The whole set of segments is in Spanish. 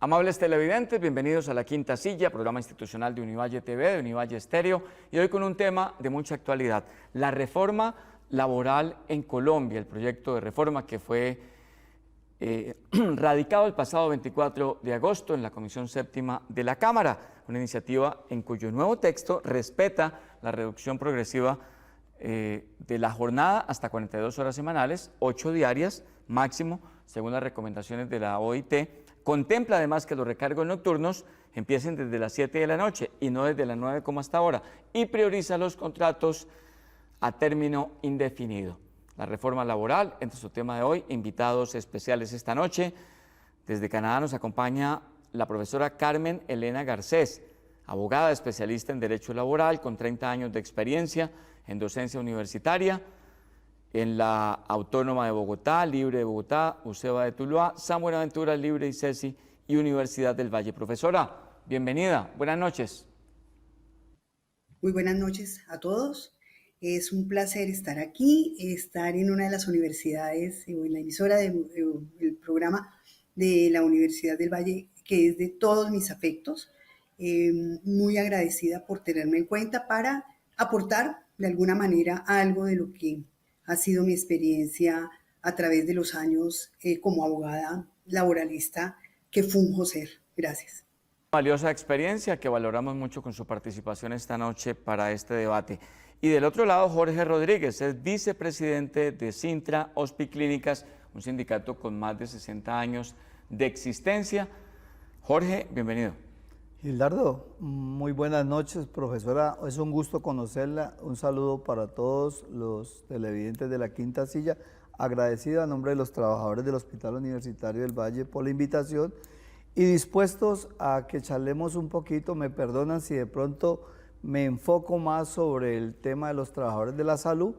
Amables televidentes, bienvenidos a La Quinta Silla, programa institucional de Univalle TV, de Univalle Estéreo, y hoy con un tema de mucha actualidad, la reforma laboral en Colombia, el proyecto de reforma que fue radicado el pasado 24 de agosto en la Comisión Séptima de la Cámara, una iniciativa en cuyo nuevo texto respeta la reducción progresiva de la jornada hasta 42 horas semanales, 8 diarias máximo, según las recomendaciones de la OIT. Contempla además que los recargos nocturnos empiecen desde las 7 de la noche y no desde las 9 como hasta ahora, y prioriza los contratos a término indefinido. La reforma laboral, entre su tema de hoy, invitados especiales esta noche. Desde Canadá nos acompaña la profesora Carmen Elena Garcés, abogada especialista en Derecho Laboral, con 30 años de experiencia en docencia universitaria, en la Autónoma de Bogotá, Libre de Bogotá, UCEBA de Tuluá, San Buenaventura, Libre ICESI y Universidad del Valle. Profesora, bienvenida, buenas noches. Muy buenas noches a todos. Es un placer estar aquí, estar en una de las universidades, en la emisora del programa de la Universidad del Valle, que es de todos mis afectos. Muy agradecida por tenerme en cuenta para aportar de alguna manera algo de lo que ha sido mi experiencia a través de los años como abogada laboralista que funjo ser. Gracias. Valiosa experiencia que valoramos mucho con su participación esta noche para este debate. Y del otro lado, Jorge Rodríguez, es vicepresidente de Sintra Hospiclínicas, un sindicato con más de 60 años de existencia. Jorge, bienvenido. Gildardo, muy buenas noches, profesora. Es un gusto conocerla. Un saludo para todos los televidentes de La Quinta Silla. Agradecido a nombre de los trabajadores del Hospital Universitario del Valle por la invitación y dispuestos a que charlemos un poquito. Me perdonan si de pronto me enfoco más sobre el tema de los trabajadores de la salud,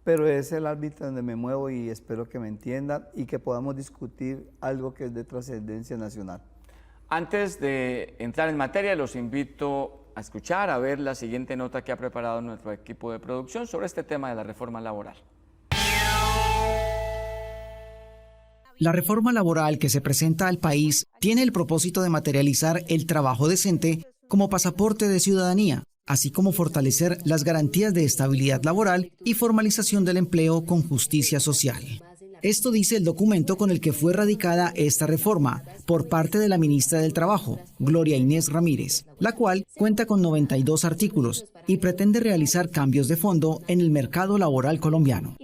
pero es el ámbito donde me muevo y espero que me entiendan y que podamos discutir algo que es de trascendencia nacional. Antes de entrar en materia, los invito a escuchar, a ver la siguiente nota que ha preparado nuestro equipo de producción sobre este tema de la reforma laboral. La reforma laboral que se presenta al país tiene el propósito de materializar el trabajo decente como pasaporte de ciudadanía, así como fortalecer las garantías de estabilidad laboral y formalización del empleo con justicia social. Esto dice el documento con el que fue radicada esta reforma por parte de la ministra del Trabajo, Gloria Inés Ramírez, la cual cuenta con 92 artículos y pretende realizar cambios de fondo en el mercado laboral colombiano.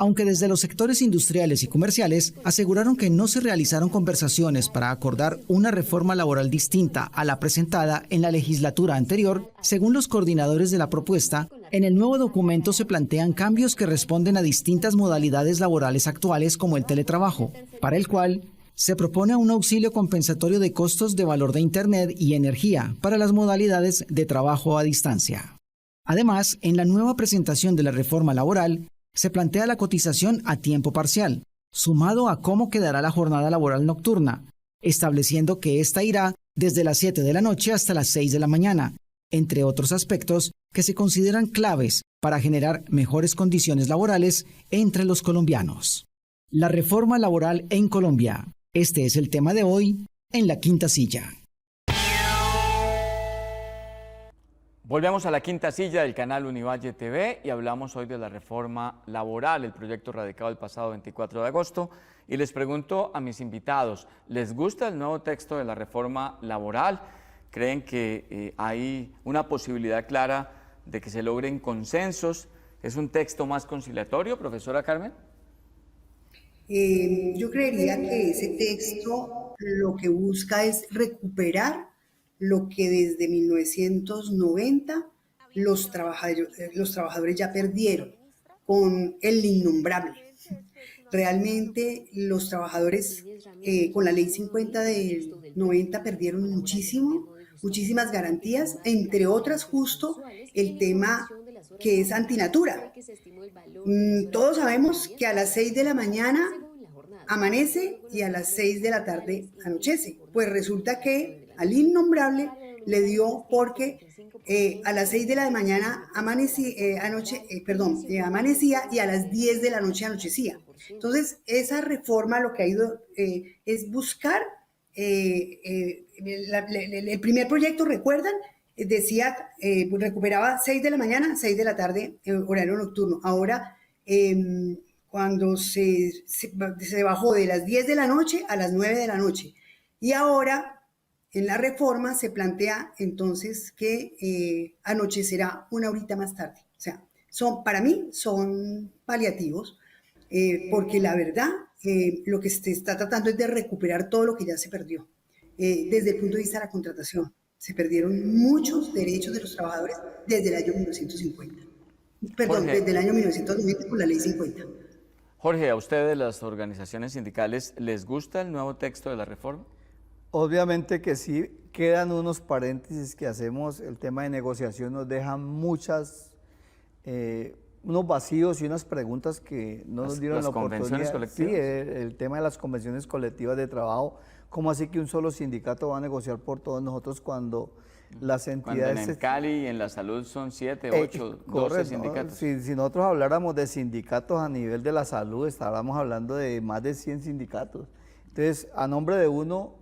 Aunque desde los sectores industriales y comerciales aseguraron que no se realizaron conversaciones para acordar una reforma laboral distinta a la presentada en la legislatura anterior, según los coordinadores de la propuesta, en el nuevo documento se plantean cambios que responden a distintas modalidades laborales actuales como el teletrabajo, para el cual se propone un auxilio compensatorio de costos de valor de Internet y energía para las modalidades de trabajo a distancia. Además, en la nueva presentación de la reforma laboral, se plantea la cotización a tiempo parcial, sumado a cómo quedará la jornada laboral nocturna, estableciendo que ésta irá desde las 7 de la noche hasta las 6 de la mañana, entre otros aspectos que se consideran claves para generar mejores condiciones laborales entre los colombianos. La reforma laboral en Colombia. Este es el tema de hoy en La Quinta Silla. Volvemos a La Quinta Silla del canal Univalle TV y hablamos hoy de la reforma laboral, el proyecto radicado el pasado 24 de agosto. Y les pregunto a mis invitados, ¿les gusta el nuevo texto de la reforma laboral? ¿Creen que hay una posibilidad clara de que se logren consensos? ¿Es un texto más conciliatorio, profesora Carmen? Yo creería que ese texto lo que busca es recuperar lo que desde 1990 los trabajadores ya perdieron con el innombrable. Realmente los trabajadores con la ley 50 del 90 perdieron muchísimas garantías, entre otras justo el tema que es antinatura. Todos sabemos que a las 6 de la mañana amanece y a las 6 de la tarde anochece. Pues resulta que al innombrable le dio porque a las 6 de la mañana amanecía y a las 10 de la noche anochecía. Entonces, esa reforma lo que ha ido es buscar el primer proyecto, ¿recuerdan? Decía, recuperaba 6 de la mañana, 6 de la tarde, horario nocturno. Ahora, cuando se bajó de las 10 de la noche a las 9 de la noche. Y ahora, en la reforma, se plantea entonces que anochecerá una horita más tarde. O sea, para mí son paliativos, porque la verdad, lo que se está tratando es de recuperar todo lo que ya se perdió. Desde el punto de vista de la contratación, se perdieron muchos derechos de los trabajadores desde el año 1950. Perdón, Jorge, desde el año 1990 con la ley 50. Jorge, ¿a ustedes las organizaciones sindicales les gusta el nuevo texto de la reforma? Obviamente que sí, quedan unos paréntesis que hacemos, el tema de negociación nos deja unos vacíos y unas preguntas que no nos dieron la oportunidad. ¿Las convenciones colectivas? Sí, el tema de las convenciones colectivas de trabajo, ¿cómo así que un solo sindicato va a negociar por todos nosotros cuando las entidades... Cuando en Cali y en la salud son 7, 8, 12 sindicatos. Si nosotros habláramos de sindicatos a nivel de la salud, estaríamos hablando de más de 100 sindicatos. Entonces, a nombre de uno,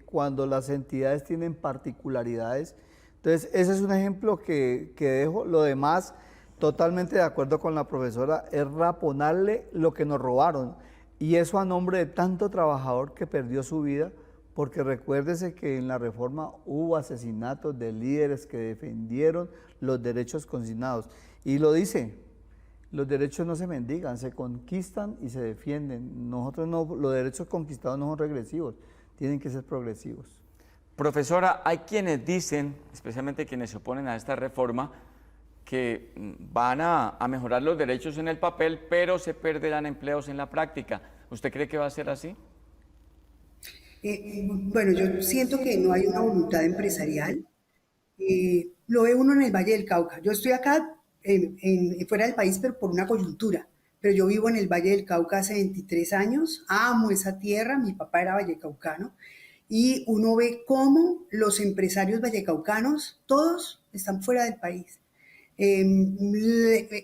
cuando las entidades tienen particularidades, entonces ese es un ejemplo que dejo. Lo demás, totalmente de acuerdo con la profesora, es raponarle lo que nos robaron. Y eso a nombre de tanto trabajador que perdió su vida, porque recuérdese que en la reforma hubo asesinatos de líderes que defendieron los derechos consignados. Y lo dice, los derechos no se mendigan, se conquistan y se defienden. Nosotros no, los derechos conquistados no son regresivos, tienen que ser progresivos. Profesora, hay quienes dicen, especialmente quienes se oponen a esta reforma, que van a mejorar los derechos en el papel, pero se perderán empleos en la práctica. ¿Usted cree que va a ser así? Bueno, yo siento que no hay una voluntad empresarial. Lo ve uno en el Valle del Cauca. Yo estoy acá fuera del país, pero por una coyuntura. Pero yo vivo en el Valle del Cauca hace 23 años, amo esa tierra, mi papá era vallecaucano, y uno ve cómo los empresarios vallecaucanos, todos están fuera del país.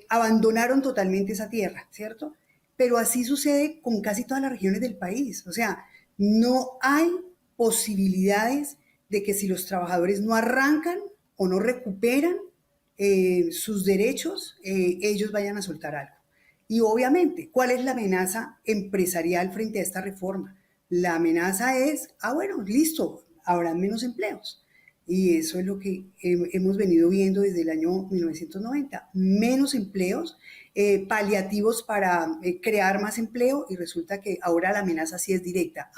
Abandonaron totalmente esa tierra, ¿cierto? Pero así sucede con casi todas las regiones del país. O sea, no hay posibilidades de que si los trabajadores no arrancan o no recuperan sus derechos, ellos vayan a soltar algo. Y obviamente, ¿cuál es la amenaza empresarial frente a esta reforma? La amenaza es, bueno, listo, habrán menos empleos. Y eso es lo que hemos venido viendo desde el año 1990. Menos empleos, paliativos para crear más empleo, y resulta que ahora la amenaza sí es directa.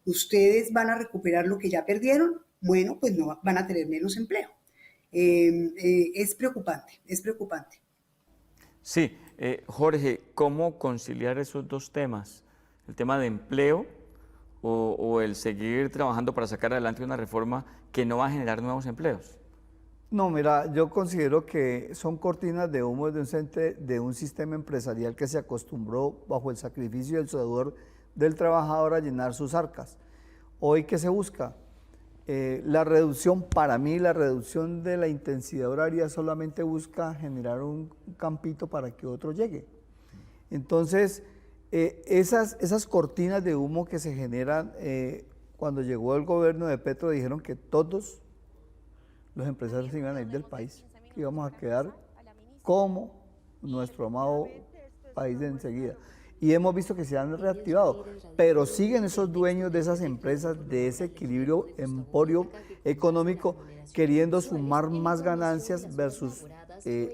¿Ustedes van a recuperar lo que ya perdieron? Bueno, pues no, van a tener menos empleo. Es preocupante, es preocupante. Sí, Jorge, ¿cómo conciliar esos dos temas? El tema de empleo o el seguir trabajando para sacar adelante una reforma que no va a generar nuevos empleos. No, mira, yo considero que son cortinas de humo de un sistema empresarial que se acostumbró bajo el sacrificio y el sudor del trabajador a llenar sus arcas. Hoy, ¿qué se busca? La reducción, para mí, la reducción de la intensidad horaria solamente busca generar un campito para que otro llegue. Entonces, esas cortinas de humo que se generan, cuando llegó el gobierno de Petro dijeron que todos los empresarios se iban a ir del país, que íbamos a quedar como nuestro amado país de enseguida. Y hemos visto que se han reactivado, pero siguen esos dueños de esas empresas, de ese equilibrio emporio económico, queriendo sumar más ganancias versus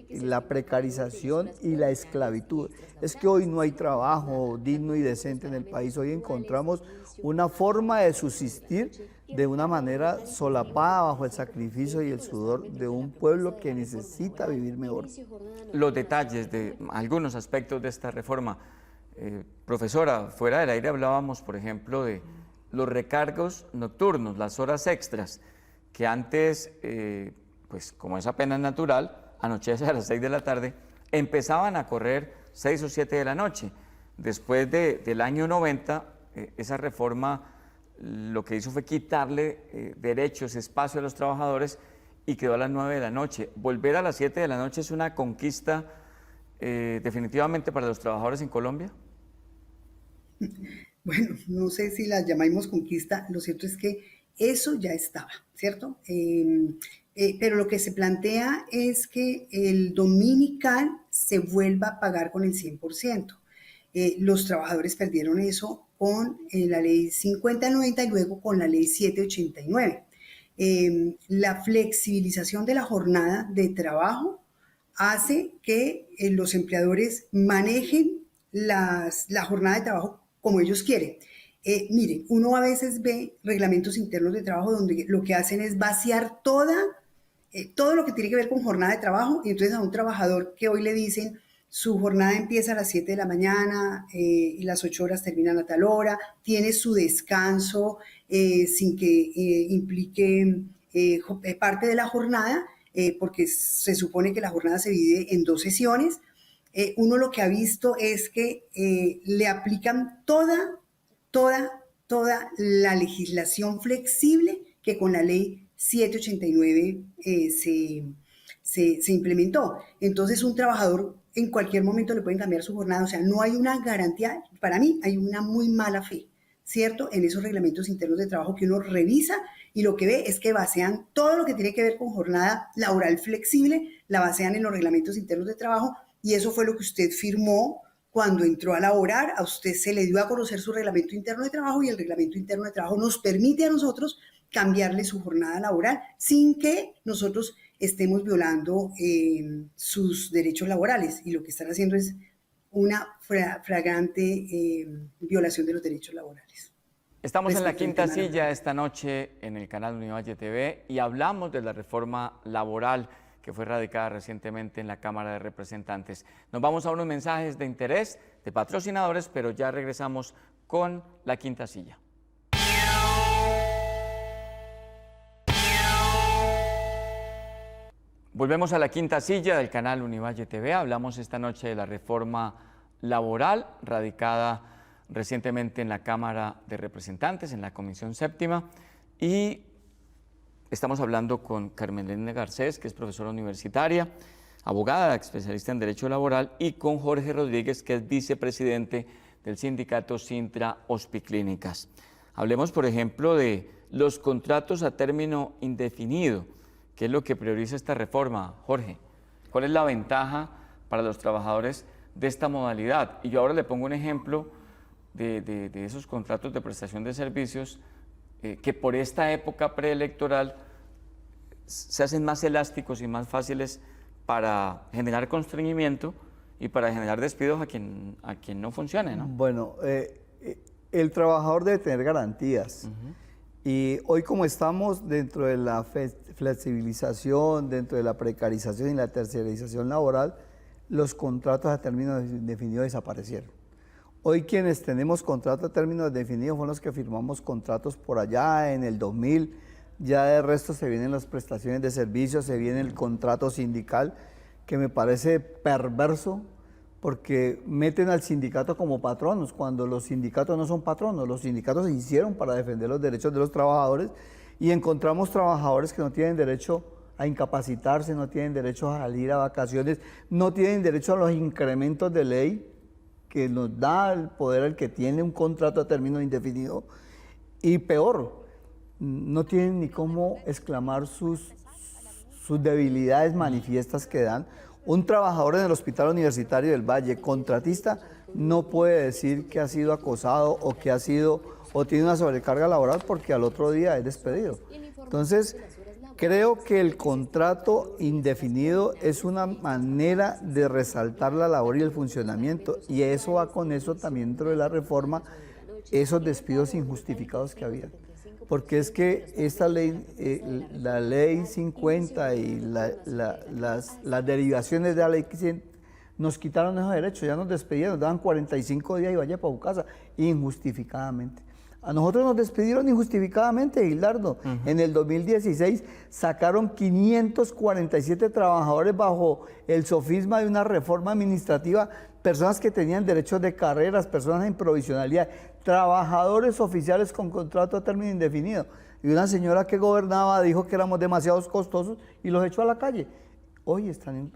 la precarización y la esclavitud. Es que hoy no hay trabajo digno y decente en el país, hoy encontramos una forma de subsistir de una manera solapada bajo el sacrificio y el sudor de un pueblo que necesita vivir mejor. Los detalles de algunos aspectos de esta reforma. Profesora, fuera del aire hablábamos, por ejemplo, de los recargos nocturnos, las horas extras, que antes, pues como es apenas natural, anochece a las 6 de la tarde, empezaban a correr 6 o 7 de la noche. Después del año 90, esa reforma lo que hizo fue quitarle derechos, espacio a los trabajadores y quedó a las 9 de la noche. Volver a las 7 de la noche es una conquista definitivamente para los trabajadores en Colombia. bueno, no sé si las llamamos conquista, lo cierto es que eso ya estaba, ¿cierto? Pero lo que se plantea es que el dominical se vuelva a pagar con el 100%. Los trabajadores perdieron eso con la ley 5090 y luego con la ley 789. La flexibilización de la jornada de trabajo hace que los empleadores manejen la jornada de trabajo como ellos quieren. Miren, uno a veces ve reglamentos internos de trabajo donde lo que hacen es vaciar todo lo que tiene que ver con jornada de trabajo, y entonces a un trabajador que hoy le dicen su jornada empieza a las 7 de la mañana y las 8 horas terminan a tal hora, tiene su descanso sin que implique parte de la jornada, porque se supone que la jornada se divide en 2 sesiones. Uno lo que ha visto es que le aplican toda la legislación flexible que con la ley 789 se implementó. Entonces, un trabajador en cualquier momento le pueden cambiar su jornada, o sea, no hay una garantía, para mí hay una muy mala fe, ¿cierto? En esos reglamentos internos de trabajo que uno revisa y lo que ve es que basean todo lo que tiene que ver con jornada laboral flexible, la basean en los reglamentos internos de trabajo, y eso fue lo que usted firmó cuando entró a laborar. A usted se le dio a conocer su reglamento interno de trabajo y el reglamento interno de trabajo nos permite a nosotros cambiarle su jornada laboral sin que nosotros estemos violando sus derechos laborales, y lo que están haciendo es una flagrante violación de los derechos laborales. Estamos en la quinta silla esta noche en el canal Univalle TV y hablamos de la reforma laboral que fue radicada recientemente en la Cámara de Representantes. Nos vamos a unos mensajes de interés de patrocinadores, pero ya regresamos con la quinta silla. Volvemos a la quinta silla del canal Univalle TV. Hablamos esta noche de la reforma laboral radicada recientemente en la Cámara de Representantes, en la Comisión Séptima, y estamos hablando con Carmen Elena Garcés, que es profesora universitaria, abogada, especialista en Derecho Laboral, y con Jorge Rodríguez, que es vicepresidente del sindicato Sintra Hospiclínicas. Hablemos, por ejemplo, de los contratos a término indefinido. ¿Qué es lo que prioriza esta reforma, Jorge? ¿Cuál es la ventaja para los trabajadores de esta modalidad? Y yo ahora le pongo un ejemplo de esos contratos de prestación de servicios que por esta época preelectoral se hacen más elásticos y más fáciles para generar constreñimiento y para generar despidos a quien no funcione, ¿no? Bueno, el trabajador debe tener garantías. Y hoy, como estamos dentro de la flexibilización, dentro de la precarización y la tercerización laboral, los contratos a término indefinido desaparecieron. Hoy quienes tenemos contratos a término indefinido fueron los que firmamos contratos por allá en el 2000, ya de resto se vienen las prestaciones de servicios, se viene el contrato sindical, que me parece perverso, porque meten al sindicato como patronos, cuando los sindicatos no son patronos. Los sindicatos se hicieron para defender los derechos de los trabajadores, y encontramos trabajadores que no tienen derecho a incapacitarse, no tienen derecho a salir a vacaciones, no tienen derecho a los incrementos de ley que nos da el poder al que tiene un contrato a término indefinido, y peor, no tienen ni cómo exclamar sus debilidades manifiestas que dan. Un trabajador en el Hospital Universitario del Valle, contratista, no puede decir que ha sido acosado o que ha sido o tiene una sobrecarga laboral, porque al otro día es despedido. Entonces, creo que el contrato indefinido es una manera de resaltar la labor y el funcionamiento, y eso va con eso también dentro de la reforma, esos despidos injustificados que había. Porque es que esta ley, la ley 50 y las derivaciones de la ley 100 nos quitaron esos derechos, ya nos despedieron, nos daban 45 días y vaya para su casa, injustificadamente. A nosotros nos despidieron injustificadamente, Gilardo. En el 2016 sacaron 547 trabajadores bajo el sofisma de una reforma administrativa, personas que tenían derechos de carreras, personas en provisionalidad, trabajadores oficiales con contrato a término indefinido. Y una señora que gobernaba dijo que éramos demasiados costosos y los echó a la calle. Hoy están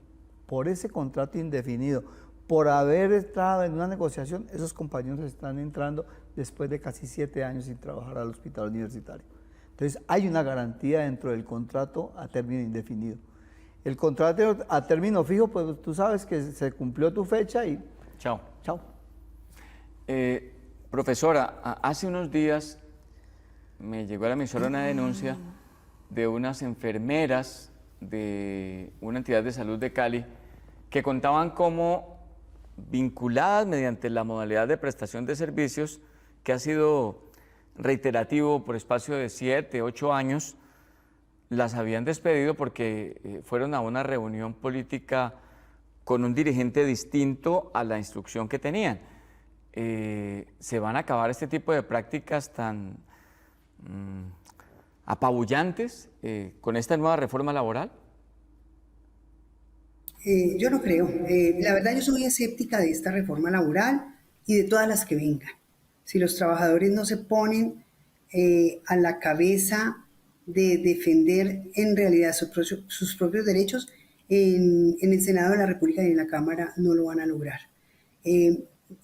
por ese contrato indefinido, por haber entrado en una negociación, esos compañeros están entrando después de casi 7 años sin trabajar al hospital universitario. Entonces, hay una garantía dentro del contrato a término indefinido. El contrato a término fijo, pues tú sabes que se cumplió tu fecha y Chao. chao. Profesora, hace unos días me llegó a la emisora una denuncia de unas enfermeras de una entidad de salud de Cali que contaban cómo vinculadas mediante la modalidad de prestación de servicios que ha sido reiterativo por espacio de 7, 8 años, las habían despedido porque fueron a una reunión política con un dirigente distinto a la instrucción que tenían. ¿Se van a acabar este tipo de prácticas tan apabullantes con esta nueva reforma laboral? Yo no creo. La verdad, yo soy escéptica de esta reforma laboral y de todas las que vengan. Si los trabajadores no se ponen a la cabeza de defender en realidad sus propios derechos, en el Senado de la República y en la Cámara no lo van a lograr.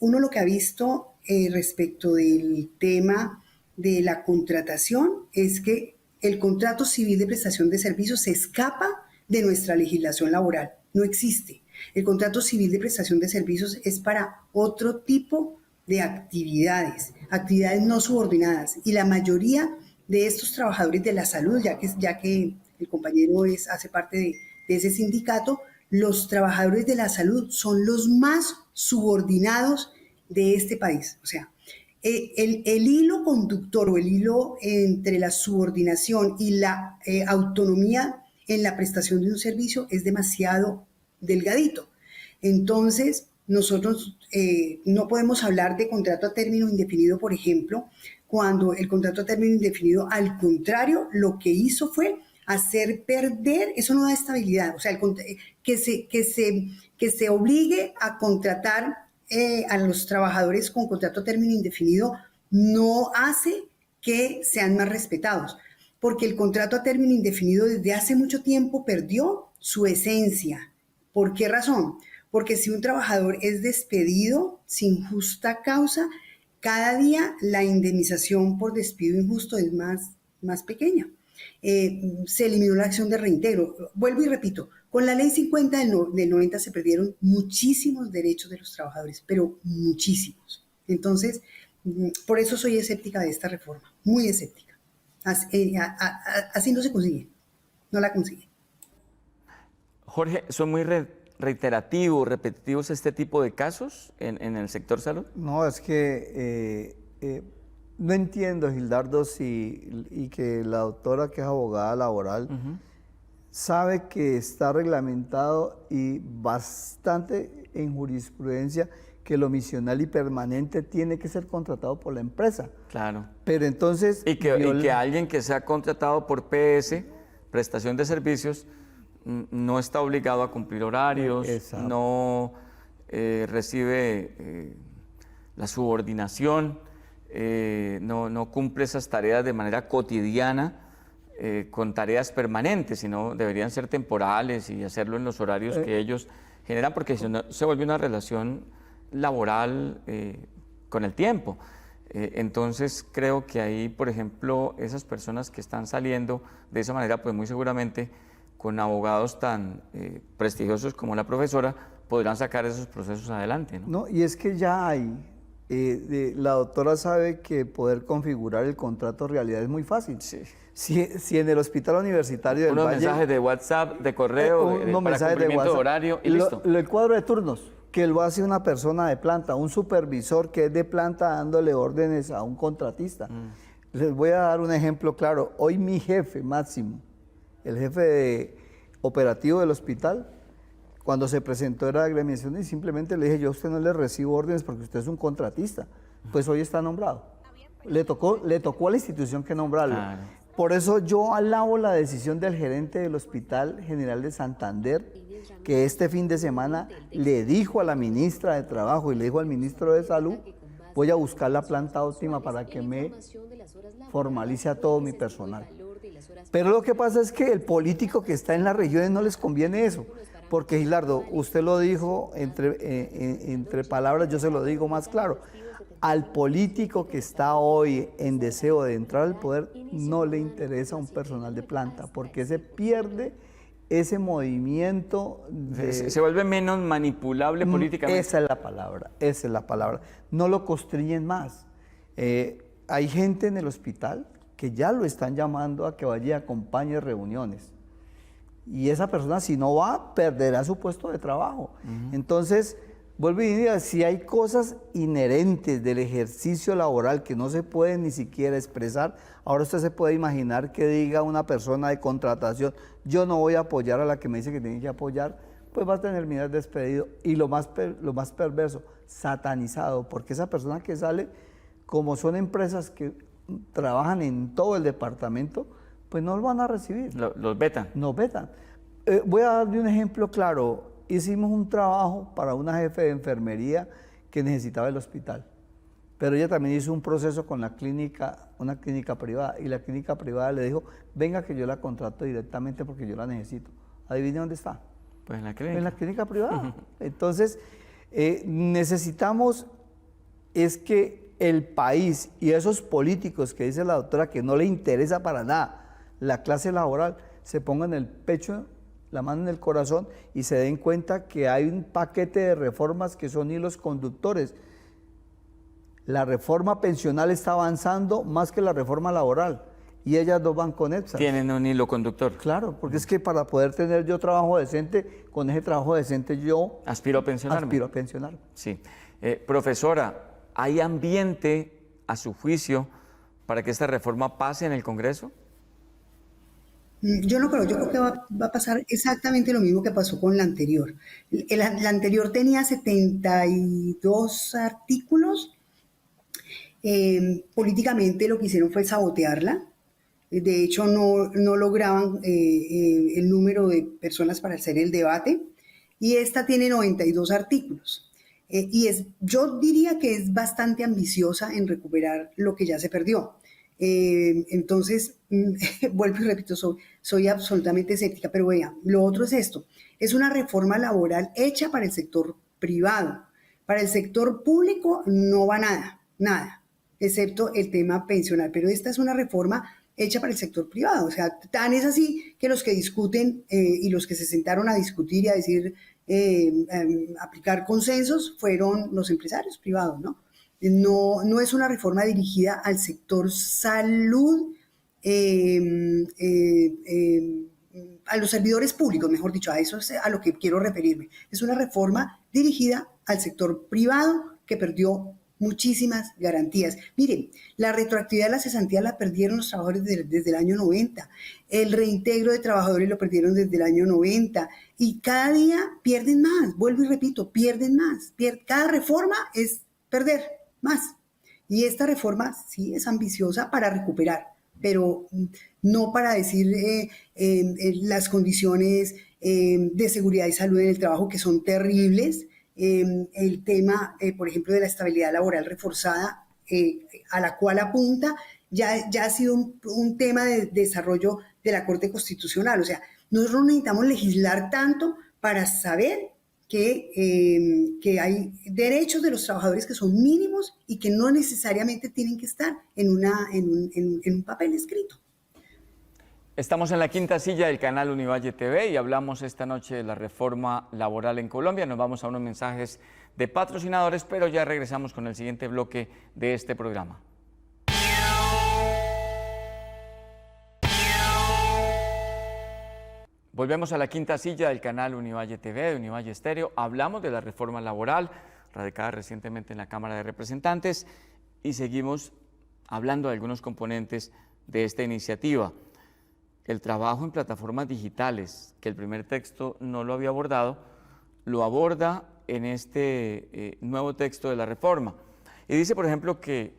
Uno lo que ha visto respecto del tema de la contratación es que el contrato civil de prestación de servicios se escapa de nuestra legislación laboral. No existe. El contrato civil de prestación de servicios es para otro tipo de actividades no subordinadas. Y la mayoría de estos trabajadores de la salud, ya que el compañero hace parte de ese sindicato, los trabajadores de la salud son los más subordinados de este país. O sea, el hilo conductor o el hilo entre la subordinación y la autonomía en la prestación de un servicio es demasiado delgadito. Entonces, nosotros no podemos hablar de contrato a término indefinido, por ejemplo, cuando el contrato a término indefinido, al contrario, lo que hizo fue hacer perder, eso no da estabilidad, o sea, que se obligue a contratar a los trabajadores con contrato a término indefinido no hace que sean más respetados, porque el contrato a término indefinido desde hace mucho tiempo perdió su esencia. ¿Por qué razón? Porque si un trabajador es despedido sin justa causa, cada día la indemnización por despido injusto es más pequeña. Se eliminó la acción de reintegro. Vuelvo y repito, con la ley 50 del 90 se perdieron muchísimos derechos de los trabajadores, pero muchísimos. Entonces, por eso soy escéptica de esta reforma, muy escéptica. Así no se consigue, no la consigue. Jorge, ¿son muy reiterativos, repetitivos este tipo de casos en el sector salud? No, es que no entiendo, Gildardo, y que la doctora que es abogada laboral sabe que está reglamentado y bastante en jurisprudencia que el omisional y permanente tiene que ser contratado por la empresa. Claro. Pero entonces... Y que alguien que sea contratado por PS, prestación de servicios, no está obligado a cumplir horarios, exacto, no recibe la subordinación, no cumple esas tareas de manera cotidiana con tareas permanentes, sino deberían ser temporales y hacerlo en los horarios que ellos generan, porque si no, se vuelve una relación laboral con el tiempo. Entonces creo que ahí, por ejemplo, esas personas que están saliendo de esa manera, pues muy seguramente con abogados tan prestigiosos como la profesora, podrán sacar esos procesos adelante, ¿no? No, y es que ya hay, la doctora sabe que poder configurar el contrato en realidad es muy fácil. Sí. Si en el hospital universitario del unos Valle... mensajes de WhatsApp, de correo, unos para mensajes cumplimiento de WhatsApp, horario y listo. El cuadro de turnos, que lo hace una persona de planta, un supervisor que es de planta dándole órdenes a un contratista. Les voy a dar un ejemplo claro. Hoy mi jefe máximo, el jefe operativo del hospital, cuando se presentó era la agremiación y simplemente le dije, yo a usted no le recibo órdenes porque usted es un contratista. Pues hoy está nombrado. Le tocó a la institución que nombrarlo. Claro. Por eso yo alabo la decisión del gerente del Hospital General de Santander, que este fin de semana le dijo a la ministra de Trabajo y le dijo al ministro de Salud, voy a buscar la planta óptima para que me formalice a todo mi personal. Pero lo que pasa es que el político que está en las regiones no les conviene eso, Porque Gilardo, usted lo dijo entre palabras, yo se lo digo más claro. Al político que está hoy en deseo de entrar al poder no le interesa un personal de planta, porque se pierde ese movimiento se vuelve menos manipulable políticamente. Esa es la palabra, esa es la palabra. No lo constriñen más. Hay gente en el hospital que ya lo están llamando a que vaya y acompañe reuniones. Y esa persona, si no va, perderá su puesto de trabajo. Entonces, vuelvo y digo, si hay cosas inherentes del ejercicio laboral que no se pueden ni siquiera expresar, ahora usted se puede imaginar que diga una persona de contratación, yo no voy a apoyar a la que me dice que tiene que apoyar, pues va a terminar despedido. Y lo más perverso, satanizado, porque esa persona que sale, como son empresas que trabajan en todo el departamento, pues no lo van a recibir. Los vetan. Nos vetan. Voy a darle un ejemplo claro. Hicimos un trabajo para una jefe de enfermería que necesitaba el hospital, pero ella también hizo un proceso con la clínica, una clínica privada, y la clínica privada le dijo, venga que yo la contrato directamente porque yo la necesito. ¿Adivine dónde está? Pues en la clínica. En la clínica privada. Entonces, necesitamos es que el país y esos políticos que dice la doctora que no le interesa para nada la clase laboral, se pongan el pecho, la mano en el corazón y se den cuenta que hay un paquete de reformas que son hilos conductores. La reforma pensional está avanzando más que la reforma laboral y ellas dos van conexas. Tienen un hilo conductor. Claro, porque es que para poder tener yo trabajo decente, con ese trabajo decente yo aspiro a pensionarme. Aspiro a pensionarme. Sí. Profesora, ¿hay ambiente, a su juicio, para que esta reforma pase en el Congreso? Yo no creo, yo creo que va a pasar exactamente lo mismo que pasó con la anterior. La anterior tenía 72 artículos. Políticamente lo que hicieron fue sabotearla. De hecho, no lograban el número de personas para hacer el debate. Y esta tiene 92 artículos. Yo diría que es bastante ambiciosa en recuperar lo que ya se perdió. Entonces, vuelvo y repito, soy absolutamente escéptica, pero vea, lo otro es esto, es una reforma laboral hecha para el sector privado, para el sector público no va nada, excepto el tema pensional, pero esta es una reforma hecha para el sector privado, o sea, tan es así que los que discuten y los que se sentaron a discutir y a decir, aplicar consensos fueron los empresarios privados, ¿no? No es una reforma dirigida al sector salud, a los servidores públicos, mejor dicho, a eso es a lo que quiero referirme. Es una reforma dirigida al sector privado que perdió muchísimas garantías. Miren, la retroactividad de la cesantía la perdieron los trabajadores desde el año 90, el reintegro de trabajadores lo perdieron desde el año 90 y cada día pierden más, vuelvo y repito, pierden más. Cada reforma es perder más. Y esta reforma sí es ambiciosa para recuperar, pero no para decir las condiciones de seguridad y salud en el trabajo que son terribles, el tema, por ejemplo, de la estabilidad laboral reforzada a la cual apunta, ya ha sido un tema de desarrollo de la Corte Constitucional. O sea, nosotros necesitamos legislar tanto para saber que hay derechos de los trabajadores que son mínimos y que no necesariamente tienen que estar en un papel escrito. Estamos en la quinta silla del canal Univalle TV y hablamos esta noche de la reforma laboral en Colombia. Nos vamos a unos mensajes de patrocinadores, pero ya regresamos con el siguiente bloque de este programa. Volvemos a la quinta silla del canal Univalle TV, de Univalle Estéreo. Hablamos de la reforma laboral, radicada recientemente en la Cámara de Representantes, y seguimos hablando de algunos componentes de esta iniciativa. El trabajo en plataformas digitales, que el primer texto no lo había abordado, lo aborda en este nuevo texto de la reforma. Y dice, por ejemplo, que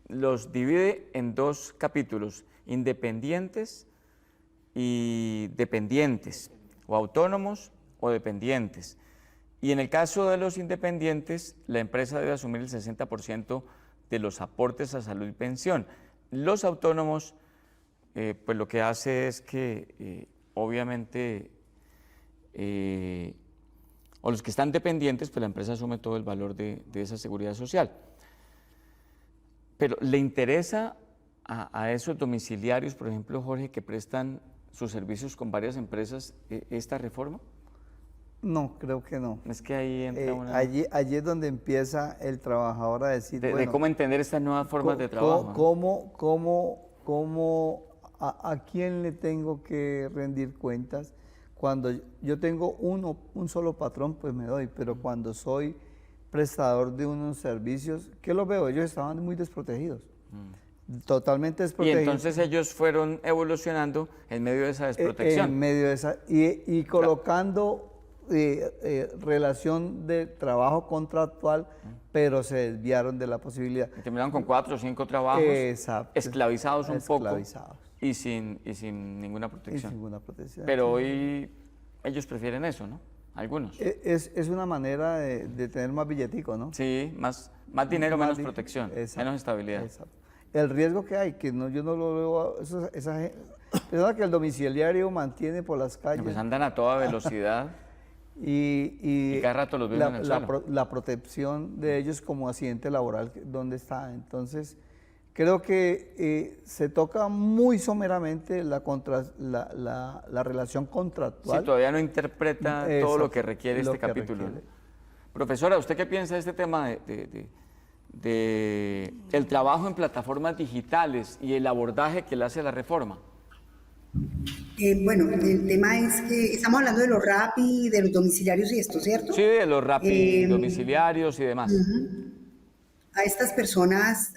los divide en dos capítulos, independientes y dependientes, o autónomos o dependientes. Y en el caso de los independientes, la empresa debe asumir el 60% de los aportes a salud y pensión. Los autónomos, pues lo que hace es que obviamente o los que están dependientes, pues la empresa asume todo el valor de esa seguridad social. Pero ¿le interesa a esos domiciliarios, por ejemplo, Jorge, que prestan sus servicios con varias empresas, esta reforma? No, creo que no. Es que ahí entra una... Allí es donde empieza el trabajador a decir, de bueno, cómo entender estas nuevas formas de trabajo. ¿A quién le tengo que rendir cuentas? Cuando yo tengo un solo patrón, pues me doy, pero cuando soy prestador de unos servicios, ¿qué lo veo? Ellos estaban muy desprotegidos, totalmente Y desprotegidos. entonces ellos fueron evolucionando en medio de esa desprotección. En medio de esa, y colocando relación de trabajo contractual, pero se desviaron de la posibilidad. Y terminaron con 4 o 5 trabajos, Exacto. esclavizados un poco Esclavizados. y sin ninguna Y protección. sin ninguna protección. Pero hoy ellos prefieren eso, ¿no? Algunos. Es una manera de tener más billetico, ¿no? Sí, más dinero, Más menos di- protección, exacto, menos estabilidad. Exacto. El riesgo que hay, que no, yo no lo veo, pensaba que el domiciliario mantiene por las calles Pues andan a toda velocidad. y cada rato los veo en el suelo. la protección de ellos como accidente laboral, ¿dónde está? Entonces, creo que se toca muy someramente la relación contractual. Sí, todavía no interpreta todo Exacto, lo que requiere lo este que capítulo. requiere. Profesora, ¿usted qué piensa de este tema de el trabajo en plataformas digitales y el abordaje que le hace la reforma? Bueno, el tema es que estamos hablando de los Rappi, de los domiciliarios y esto, ¿cierto? Sí, de los Rappi domiciliarios y demás. A estas personas,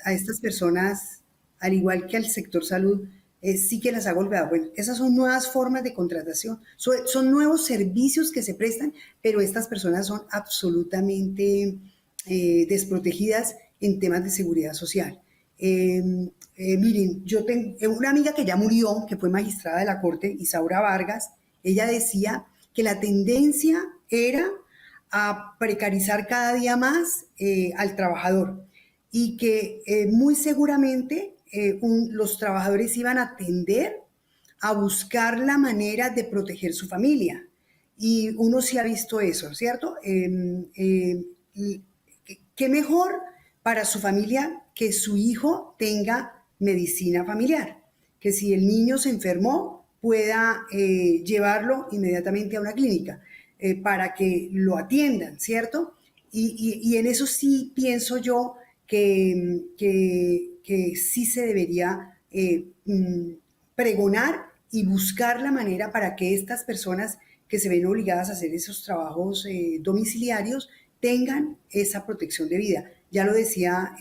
al igual que al sector salud, sí que las ha golpeado. Bueno, esas son nuevas formas de contratación, son nuevos servicios que se prestan, pero estas personas son absolutamente desprotegidas en temas de seguridad social. Miren, yo tengo una amiga que ya murió, que fue magistrada de la Corte, Isaura Vargas. Ella decía que la tendencia era a precarizar cada día más al trabajador y que muy seguramente los trabajadores iban a tender a buscar la manera de proteger su familia. Y uno sí ha visto eso, ¿cierto? ¿Qué mejor para su familia que su hijo tenga medicina familiar? Que si el niño se enfermó, pueda llevarlo inmediatamente a una clínica para que lo atiendan, ¿cierto? Y en eso sí pienso yo que sí se debería pregonar y buscar la manera para que estas personas que se ven obligadas a hacer esos trabajos domiciliarios tengan esa protección de vida. Ya lo decía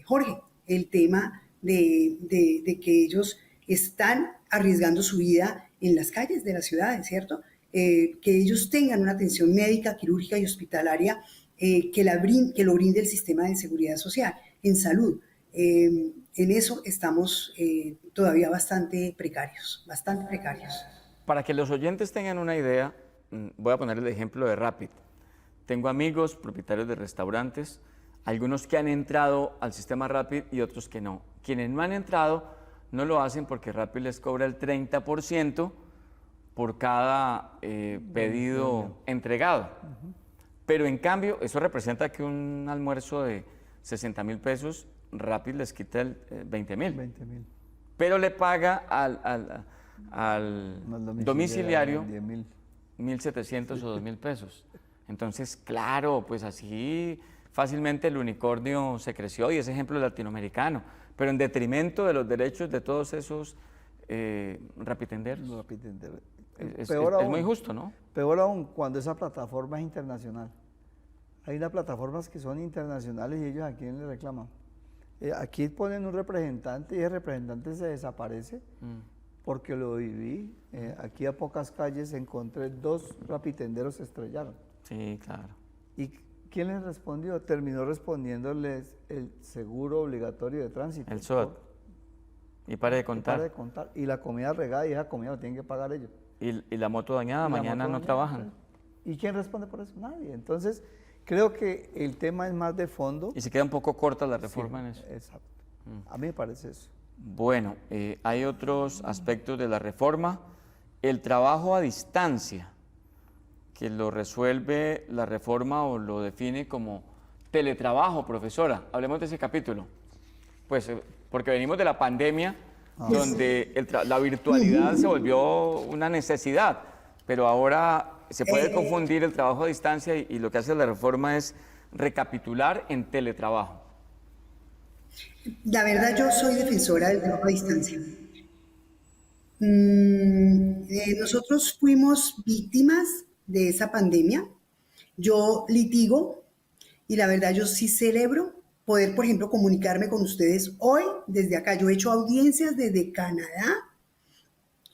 Jorge, el tema de que ellos están arriesgando su vida en las calles de las ciudades, ¿cierto? Que ellos tengan una atención médica, quirúrgica y hospitalaria que lo brinde el sistema de seguridad social, en salud. En eso estamos todavía bastante precarios. Para que los oyentes tengan una idea, voy a poner el ejemplo de Rappi. Tengo amigos propietarios de restaurantes, algunos que han entrado al sistema Rappi y otros que no. Quienes no han entrado no lo hacen porque Rappi les cobra el 30% por cada pedido entregado. Pero en cambio, eso representa que un almuerzo de 60.000 pesos, Rappi les quita el 20.000. 20.000. Pero le paga al domiciliario 10.000. 1.700 o 2.000 pesos. Entonces, claro, pues así fácilmente el unicornio se creció y es ejemplo latinoamericano, pero en detrimento de los derechos de todos esos rapitenderos. Es muy injusto, ¿no? Peor aún cuando esa plataforma es internacional. Hay unas plataformas que son internacionales y ellos a quién le reclaman. Aquí ponen un representante y el representante se desaparece porque lo viví. Aquí a pocas calles encontré 2 rapitenderos se estrellaron. Sí, claro. ¿Y quién les respondió? Terminó respondiéndoles el seguro obligatorio de tránsito. El SOAT. Y pare de contar. Pare de contar. Y la comida regada y esa comida la tienen que pagar ellos. Y la moto dañada, mañana no trabajan. ¿Y quién responde por eso? Nadie. Entonces, creo que el tema es más de fondo. Y se queda un poco corta la reforma en eso. Exacto. A mí me parece eso. Bueno, hay otros aspectos de la reforma. El trabajo a distancia. que lo resuelve la reforma o lo define como teletrabajo, profesora. Hablemos de ese capítulo. Pues porque venimos de la pandemia, donde la virtualidad se volvió una necesidad, pero ahora se puede confundir el trabajo a distancia y lo que hace la reforma es recapitular en teletrabajo. La verdad, yo soy defensora del trabajo a distancia. Nosotros fuimos víctimas de esa pandemia. Yo litigo y la verdad yo sí celebro poder, por ejemplo, comunicarme con ustedes hoy desde acá. Yo he hecho audiencias desde Canadá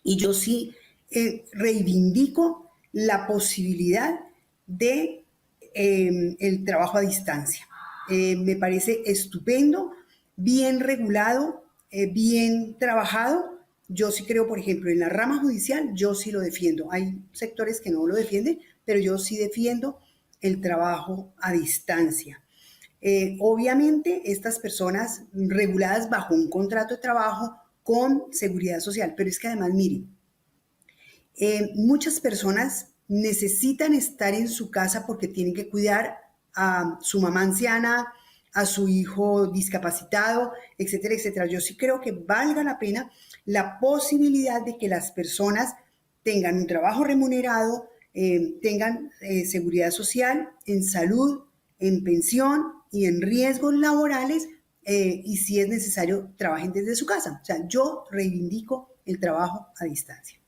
y yo sí reivindico la posibilidad de el trabajo a distancia. Me parece estupendo, bien regulado, bien trabajado. Yo sí creo, por ejemplo, en la rama judicial, yo sí lo defiendo. Hay sectores que no lo defienden, pero yo sí defiendo el trabajo a distancia. Obviamente, estas personas reguladas bajo un contrato de trabajo con seguridad social, pero es que además, miren, muchas personas necesitan estar en su casa porque tienen que cuidar a su mamá anciana, a su hijo discapacitado, etcétera, etcétera. Yo sí creo que valga la pena la posibilidad de que las personas tengan un trabajo remunerado, tengan seguridad social, en salud, en pensión y en riesgos laborales, y si es necesario, trabajen desde su casa. O sea, yo reivindico el trabajo a distancia.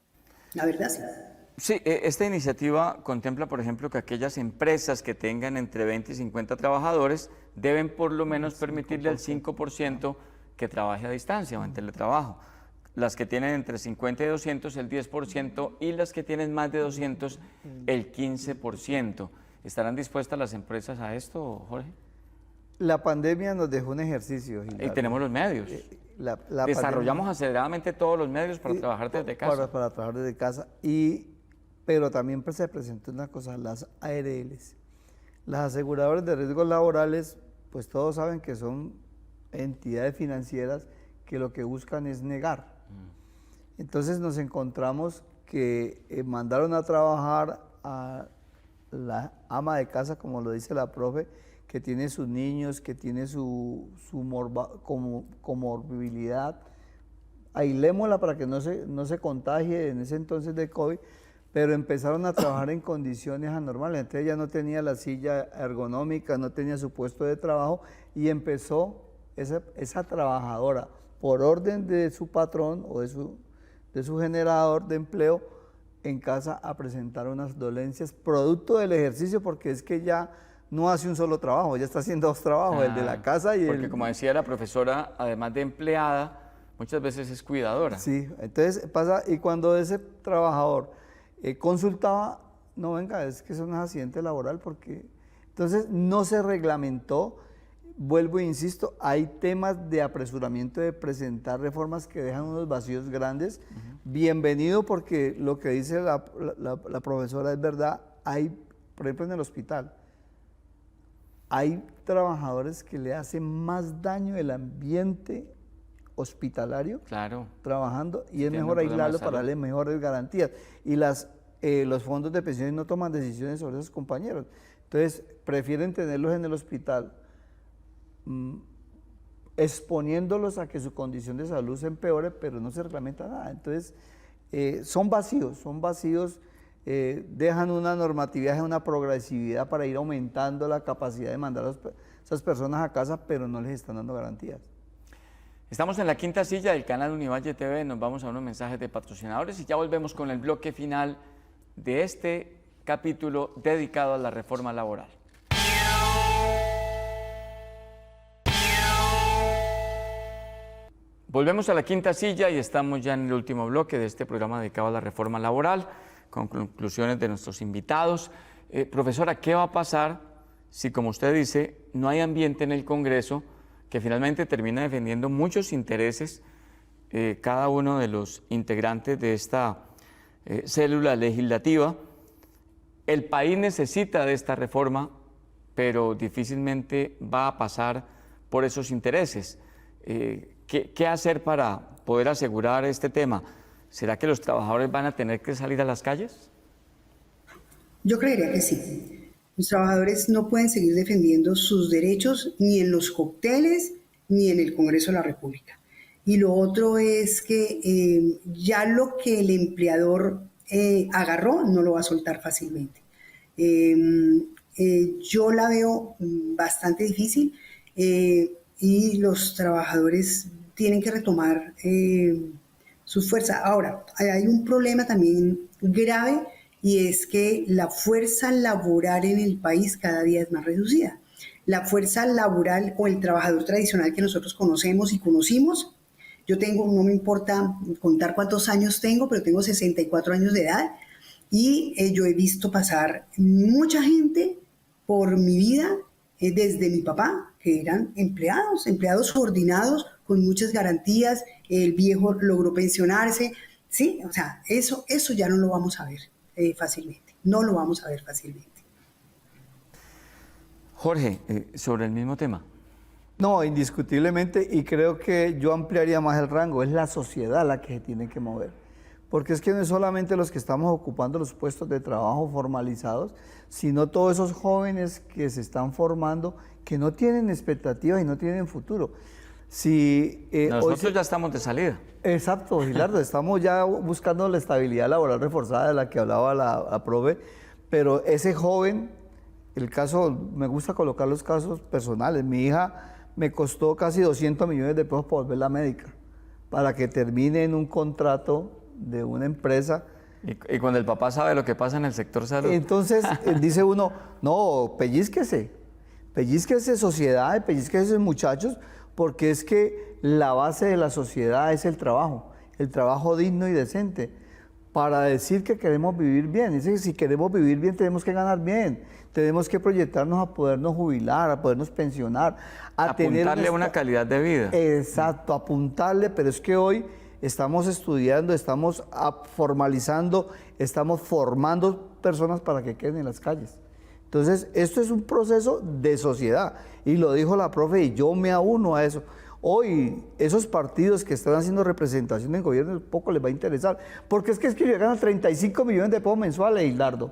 La verdad, sí. Sí, esta iniciativa contempla, por ejemplo, que aquellas empresas que tengan entre 20 y 50 trabajadores deben por lo menos permitirle al 5% que trabaje a distancia o en teletrabajo. Las que tienen entre 50 y 200, el 10%, y las que tienen más de 200, el 15%. ¿Estarán dispuestas las empresas a esto, Jorge? La pandemia nos dejó un ejercicio, Gildardo. Y tenemos los medios. Desarrollamos aceleradamente todos los medios para trabajar desde casa. Para trabajar desde casa. Pero también se presentó una cosa, las ARLs. Las aseguradoras de riesgos laborales, pues todos saben que son entidades financieras que lo que buscan es negar. Entonces nos encontramos que mandaron a trabajar a la ama de casa, como lo dice la profe, que tiene sus niños, que tiene su comorbilidad. Aislémosla para que no se contagie en ese entonces de COVID, pero empezaron a trabajar en condiciones anormales. Entonces ella no tenía la silla ergonómica, no tenía su puesto de trabajo y empezó esa trabajadora, por orden de su patrón o de su generador de empleo, en casa a presentar unas dolencias producto del ejercicio, porque es que ya no hace un solo trabajo, ya está haciendo dos trabajos, el de la casa y porque como decía la profesora, además de empleada, muchas veces es cuidadora. Sí, entonces pasa, y cuando ese trabajador consultaba, no venga, es que eso no es accidente laboral, porque entonces no se reglamentó. Vuelvo e insisto, hay temas de apresuramiento de presentar reformas que dejan unos vacíos grandes. Bienvenido, porque lo que dice la profesora es verdad. Hay, por ejemplo, en el hospital, hay trabajadores que le hacen más daño el ambiente hospitalario, claro, trabajando, y es mejor aislarlo para darle mejores garantías. Y los fondos de pensiones no toman decisiones sobre esos compañeros. Entonces, prefieren tenerlos en el hospital, exponiéndolos a que su condición de salud se empeore, pero no se reglamenta nada. Entonces, son vacíos, dejan una normatividad, una progresividad para ir aumentando la capacidad de mandar a esas personas a casa, pero no les están dando garantías. Estamos en la quinta silla del canal Univalle TV, nos vamos a unos mensajes de patrocinadores y ya volvemos con el bloque final de este capítulo dedicado a la reforma laboral. Volvemos a la quinta silla y estamos ya en el último bloque de este programa dedicado a la reforma laboral, con conclusiones de nuestros invitados. Profesora, ¿qué va a pasar si, como usted dice, no hay ambiente en el Congreso que finalmente termina defendiendo muchos intereses, cada uno de los integrantes de esta célula legislativa? El país necesita de esta reforma, pero difícilmente va a pasar por esos intereses. ¿Qué hacer para poder asegurar este tema? ¿Será que los trabajadores van a tener que salir a las calles? Yo creería que sí. Los trabajadores no pueden seguir defendiendo sus derechos ni en los cócteles ni en el Congreso de la República. Y lo otro es que ya lo que el empleador agarró no lo va a soltar fácilmente. Yo la veo bastante difícil y los trabajadores tienen que retomar su fuerza. Ahora, hay un problema también grave y es que la fuerza laboral en el país cada día es más reducida. La fuerza laboral o el trabajador tradicional que nosotros conocemos y conocimos, yo tengo, no me importa contar cuántos años tengo, pero tengo 64 años de edad y yo he visto pasar mucha gente por mi vida, desde mi papá, que eran empleados subordinados con muchas garantías, el viejo logró pensionarse, ¿sí? O sea, eso ya no lo vamos a ver fácilmente, no lo vamos a ver fácilmente. Jorge, sobre el mismo tema. No, indiscutiblemente, y creo que yo ampliaría más el rango, es la sociedad la que se tiene que mover. Porque es que no es solamente los que estamos ocupando los puestos de trabajo formalizados, sino todos esos jóvenes que se están formando, que no tienen expectativas y no tienen futuro. Si, nosotros ya estamos de salida. Exacto, Gilardo, estamos ya buscando la estabilidad laboral reforzada de la que hablaba la profe, pero ese joven, el caso, me gusta colocar los casos personales. Mi hija me costó casi 200 millones de pesos por volverla médica, para que termine en un contrato de una empresa. Y cuando el papá sabe lo que pasa en el sector salud. Entonces dice uno, no, pellizquese sociedad, pellizquese muchachos, porque es que la base de la sociedad es el trabajo digno y decente, para decir que queremos vivir bien. Dice que si queremos vivir bien tenemos que ganar bien, tenemos que proyectarnos a podernos jubilar, a podernos pensionar, a apuntarle a una calidad de vida. Exacto, apuntarle, pero es que hoy estamos estudiando, estamos formalizando, estamos formando personas para que queden en las calles. Entonces, esto es un proceso de sociedad, y lo dijo la profe, y yo me auno a eso. Hoy, esos partidos que están haciendo representación en gobierno, poco les va a interesar, porque es que llegan a 35 millones de pesos mensuales, Hilardo.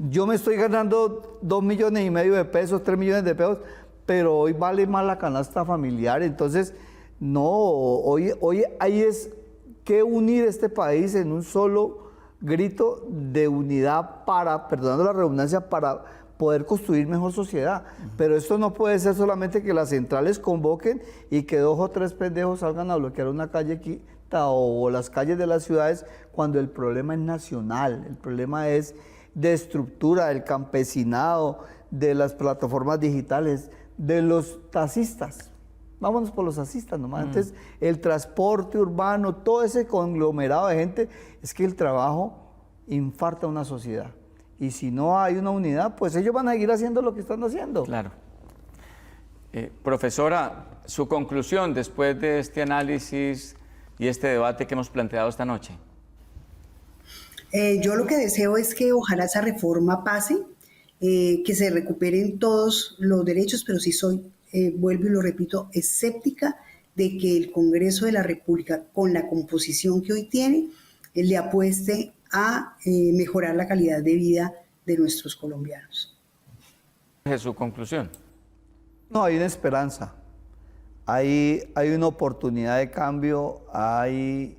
Yo me estoy ganando 2,5 millones de pesos, 3 millones de pesos, pero hoy vale más la canasta familiar. Entonces, no, hoy hay es que unir este país en un solo grito de unidad para, perdonando la redundancia, para poder construir mejor sociedad. Pero esto no puede ser solamente que las centrales convoquen y que 2 o 3 pendejos salgan a bloquear una calle o las calles de las ciudades, cuando el problema es nacional, el problema es de estructura, del campesinado, de las plataformas digitales, de los taxistas. Vámonos por los taxistas nomás. Entonces, el transporte urbano, todo ese conglomerado de gente, es que el trabajo infarta una sociedad. Y si no hay una unidad, pues ellos van a seguir haciendo lo que están haciendo. Claro. Profesora, su conclusión después de este análisis y este debate que hemos planteado esta noche. Yo lo que deseo es que ojalá esa reforma pase, que se recuperen todos los derechos, pero sí soy, vuelvo y lo repito, escéptica de que el Congreso de la República, con la composición que hoy tiene, le apueste a mejorar la calidad de vida de nuestros colombianos. ¿Su conclusión? No, hay una esperanza, hay una oportunidad de cambio, hay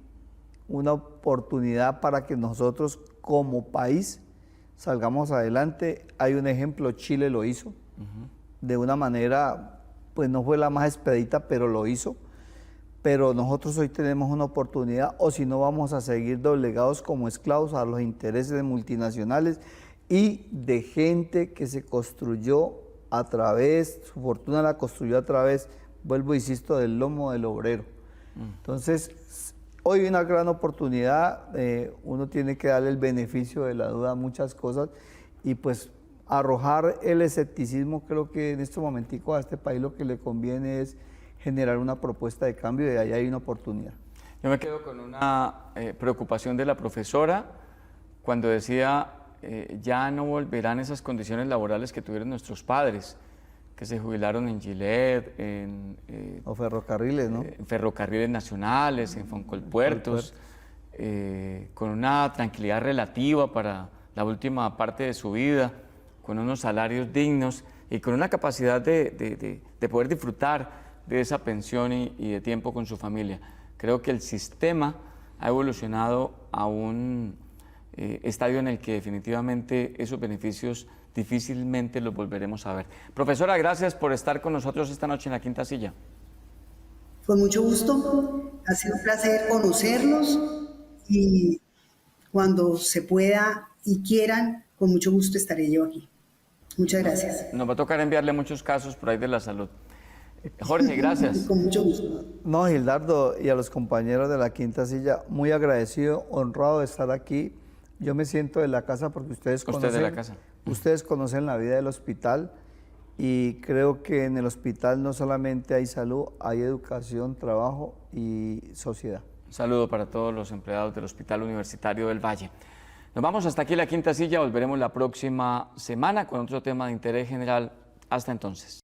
una oportunidad para que nosotros como país salgamos adelante. Hay un ejemplo, Chile lo hizo, de una manera, pues no fue la más expedita, pero lo hizo. Pero nosotros hoy tenemos una oportunidad, o si no vamos a seguir doblegados como esclavos a los intereses de multinacionales y de gente que se construyó a través, su fortuna la construyó a través, vuelvo e insisto, del lomo del obrero. Entonces, hoy hay una gran oportunidad, uno tiene que darle el beneficio de la duda a muchas cosas y pues arrojar el escepticismo. Creo que en este momentico a este país lo que le conviene es generar una propuesta de cambio, y ahí hay una oportunidad. Yo me quedo con una preocupación de la profesora cuando decía ya no volverán esas condiciones laborales que tuvieron nuestros padres, que se jubilaron en Gillette, o ferrocarriles, ¿no? En ferrocarriles nacionales, en Foncolpuertos, con una tranquilidad relativa para la última parte de su vida con unos salarios dignos y con una capacidad de poder disfrutar de esa pensión y de tiempo con su familia. Creo que el sistema ha evolucionado a un estadio en el que definitivamente esos beneficios difícilmente los volveremos a ver. Profesora, gracias por estar con nosotros esta noche en la Quinta Silla. Con mucho gusto, ha sido un placer conocerlos y cuando se pueda y quieran, con mucho gusto estaré yo aquí. Muchas gracias. Nos va a tocar enviarle muchos casos por ahí de la salud. Jorge, gracias. Con mucho gusto. No, Gildardo, y a los compañeros de la Quinta Silla, muy agradecido, honrado de estar aquí. Yo me siento de la casa porque ustedes conocen, de la casa. Ustedes conocen la vida del hospital y creo que en el hospital no solamente hay salud, hay educación, trabajo y sociedad. Un saludo para todos los empleados del Hospital Universitario del Valle. Nos vamos hasta aquí la Quinta Silla, volveremos la próxima semana con otro tema de interés general. Hasta entonces.